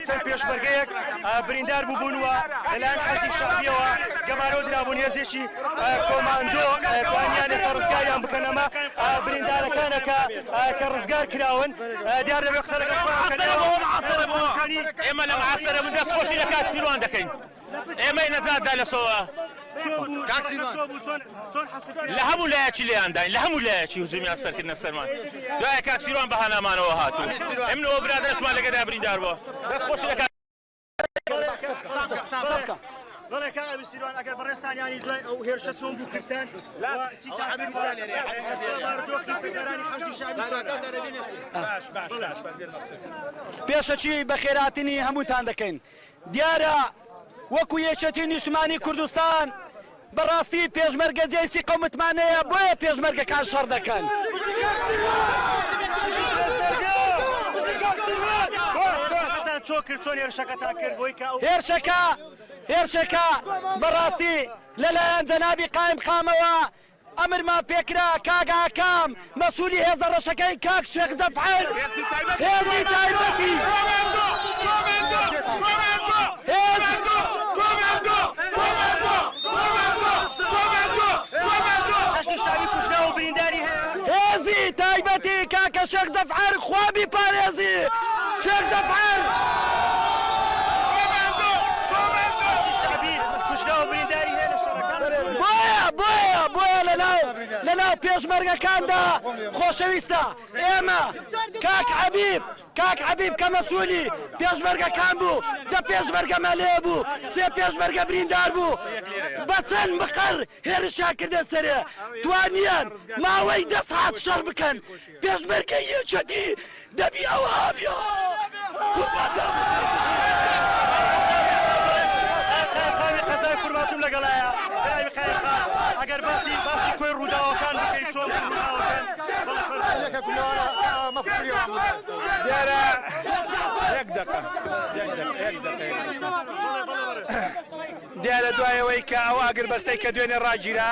چەند پێشمەرگەیەک بریندار بووبوونەوە لەلایەن حەشدی شەعبیەوە گەمارەوە درابوون هێزێکی کۆماندۆ توانیان لەسەر ڕزگاریان بکەن ئەمە بریندارەکانە کە ڕزگار کراون دیار دەبێت قسە لەگەڵ ئێمە لە معاسەرە من دەستخۆشی لە کاک سیروان دەکەین ئێمەی نەجاتدا لەسەوە لە هەموو لایەکی لێیانداین لە هەموو لایەکی هجومیان سەرکردنە سەرمان دوایە کاک سیروان بەهانامانەوە هاتوو ئێمنەوە برادرشمان لەگەدا بریندار بووە دەستخۆشی لە بەڵێ کاک سیروان ئەگەر بەڕێستانیانی دوای ئەو هێرشە چۆن بوو کردستان پێشەچی بە خێراتنی هەمووتان دەکەین دیارە وەکو یەکێتی نیشتمانی کوردستان بەڕاستی پێشمەرگە جێسی قەومتمانەیە بۆیە پێشمەرگەکان شەڕ دەکەن هێرشەکە بەڕاستی لەلایەن جەنابی قایم قامەوە ئەمرمان پێکرا کاگاکام مەسوولی هێزە ڕەشەکەی کاک شێخ زەفعەر هێزی تایبەتی هێزی تایبەتی کاکە شێخ زەفعەر خوا بیپارێزی شێخ زەفعەر بۆیە لەناو پێشمەرگەکاندا خۆشەویستە ئێمە کاک حەبیب کە مەسوولی پێشمەرگەکان بوو دە پێشمەرگەمە لێ بوو سێ پێشمەرگە بریندار بوو بە چەند مقەر هێرشیان کردە سەرێ توانیان ماوەی 10 ساعت شەڕ بکەن پێشمەرگە یەکێتی دەبی ئەوە هابیە قورباتوم لەگەڵایە ئەگەر باسی کۆی ڕووداوەکان بکەین چۆن ڕووداوەکان دیارە دیارە دوایەوەی کە ئەو ئاگربەستەی کە دوێنێ ڕاگیرا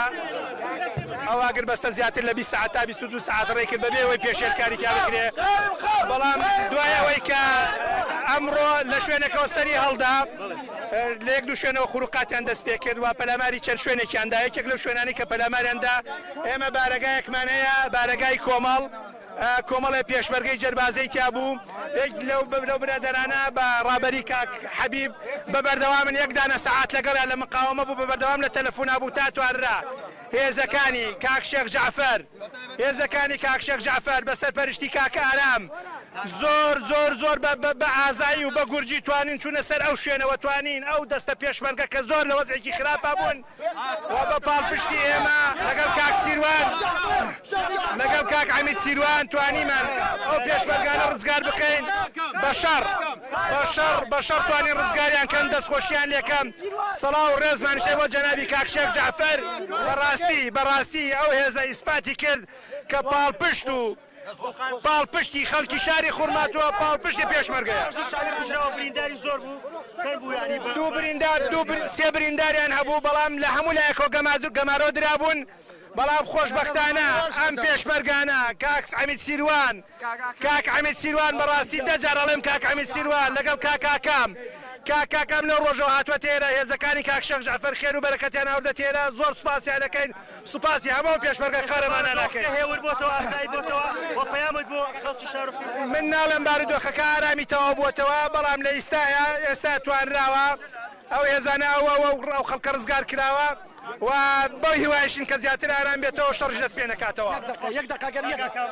ئەو ئاگربەستە زیاتر لە 20 ساعت تا 22 ساعت ڕێ کرد بەبێەوەی پێشێرکاری کا بکرێ بەڵام دوایەوەی کە ئەمڕۆ لە شوێنێکەوە سەری هەڵدا لە یەک دوو شوێنەوە خوروقاتیان دەست پێ کرد و پەلاماری چەند شوێنێکیاندا یەکێک لەو شوێنانی کە پەلاماریاندا ئێمە بارەگایەکمان هەیە بارەگای کۆمەڵی پێشمەرگەی جەربازەی تیا بوو لەو برادەرانە بە ڕابەری کاک حەبیب بە بەردەوامن یەک دانە سەعات لەگەڵیان لە مقاومە بوو بە بەردەوام لە تەلەفۆنا بوو تا توانرا هێزەکانی کاک شێخ جعفەر بە سەرپەرشتی کاک ئارام زۆر بە ئازایی و بە گورجی توانین چوونە سەر ئەو شوێنەوە توانین ئەو دەستە پێشمەرگە کە زۆر لە وەزێکی خراپە بوون و بە پاڵپشتی ئێمە لەگەڵ کاک سیروان لەگەڵ کاک حەمید سیروان توانیمان ئەو پێشمەرگانە ڕزگار بکەین بە شەڕ توانین ڕزگاریان کەن دەستخۆشیان لێکەم سەڵاو و ڕێزمانشێ بۆ جەنابی کاک شێخ جعفەر بەڕاستی ئەو هێزە ئیسپاتی کرد کە پاڵپشتی خەڵکی شاری خورماتوە پاڵپشتی پێشمەرگەیە سێ برینداریان هەبوو بەڵام لە هەموو لایەکەوە گەمارۆ درابوون بەڵام خۆشبەختانە ئەم پێشمەرگانە کاک حەمید سیروان بەڕاستی دەجارەڵێم کاک حەمید سیروان لەگەڵ کاکام لەو ڕۆژەوە هاتووە تێرە هێزەکانی کاک شێخ جعفەر خێر و بەرەکەتیان هەوردە تێرە زۆر سوپاسیان دەکەین سوپاسی هەموو پێشمەرگە قەهرەمانان دەکەین من ناڵێم بارودۆخەکە ئارامی تەواو بووەتەوە بەڵام لە ئێستا توانراوە ئەو هێزانە ئەو خەڵکە ڕزگار کراوە و بۆ هیوایشین کە زیاتر ئارام بێتەوە شەڕش دەست پێ نەکاتەوە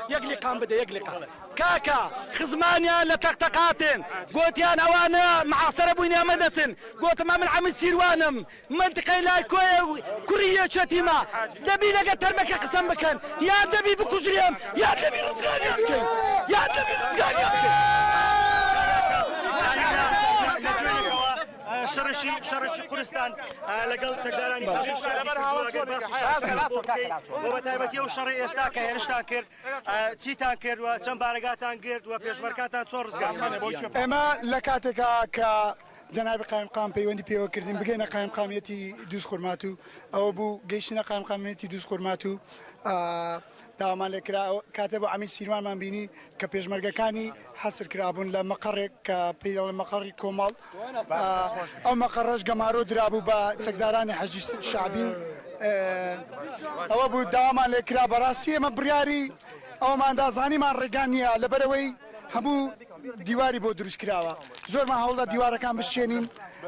یەک لیقام بدە یەک لیقام کاکە خزمانیان لە تەختەقاتن گوتیان ئەوانە معاسەرە بووین ئەمە دەچن گوتمە من حەمید سیروانم منتقەی لای کۆیە کوڕی یەکێتیمە دەبی لەگە تەرمەکە قسەم بکەن یا دەبی بکوژرێم یا دەبی ڕزگاریان بکەین شەڕشی کوردستان لەگەڵ چەکدارانی بە تایبەتی ئەو شەڕی ئێستا کە هێرشتان کرد چیتان کرد و چەند بارەگاتان گرت و پێشمەرگاتان چۆن ڕزگارخانە ئێمە لە کاتێکا کە جەنابی قایم قام پەیوەندی پێوە کردین بگەینە قایم قامیەتی دووس خورمات و ئەوە بوو گەیشتنە قایم قامیەتی دووس خورمات و داوامان لێکرا کاتە بۆ عەمید سیروانمان بینی کە پێشمەرگەکانی حەسر کرابوون لە مەقەڕێک کە پێی دەڵێن مەقەڕی کۆمەڵ ئەو مەقەڕەش گەمارۆ درابوو بە چەکدارانی حەجی شعبی ئەوە بوو داوامان لێکرا بەڕاستی ئێمە بڕیاری ئەوەمان زانیمان ڕێگان نییە لەبەرەوەی هەموو دیواری بۆ دروست کراوە زۆرمان هەوڵدا دیوارەکان بشێنین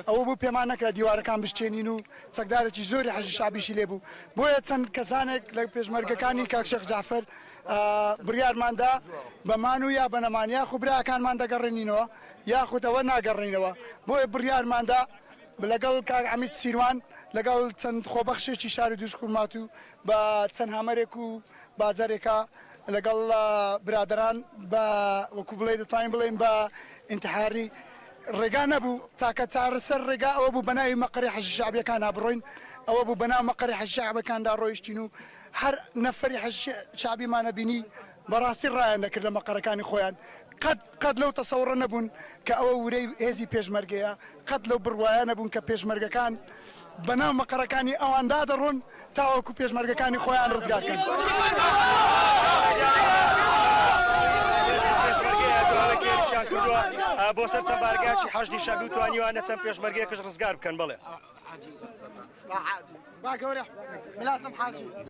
ئەوە بوو پێمان نەکرا دیوارەکان بشێنین و چەکدارێکی زۆری حەجی شعبیشی لێبوو بۆیە چەند کەسانێک لە پێشمەرگەکانی کاک شێخ جعفەر بڕیارماندا بەمان و یا بەنەمان یاخو براکانمان دەگەڕێنینەوە یاخود ئەوە ناگەڕێنەوە بۆیە بڕیارماندا لەگەڵ کاک عەمید سیروان لەگەڵ چەند خۆبەخشێکی شاری دووسکوڵمات و بە چەند هەمەرێک و بازارێکە لەگەڵ برادران بە وەکو بڵێ دەتوانین بڵێن بە ئینتحاری ڕێگا نەبوو تاکە چارەسەر ڕێگا ئەوە بوو بەناوی مەقەڕی حەجی شعبیەکان نابڕۆین ئەوە بوو بەناو مەقەڕی حەجی شعبەکاندا ڕۆیشتین و هەر نەفەری حەجی شعبیمانە بینی بەڕاستی ڕایان دەکرد لە مەقەڕەکانی خۆیان قەت لەو تەسەوڕە نەبوون کە ئەوە ورەی هێزی پێشمەرگەیە قەت لەو بڕوایە نەبوون کە پێشمەرگەکان بەناو مەقەڕەکانی ئەواندا دەڕۆن تاوەکو پێشمەرگەکانی خۆیان ڕزگارکەن بۆ سەر چەند بارگاکی حەجی شەبی و توانیوانە چەند پێشمەرگەیەکەش ڕزگار بکەن بڵێ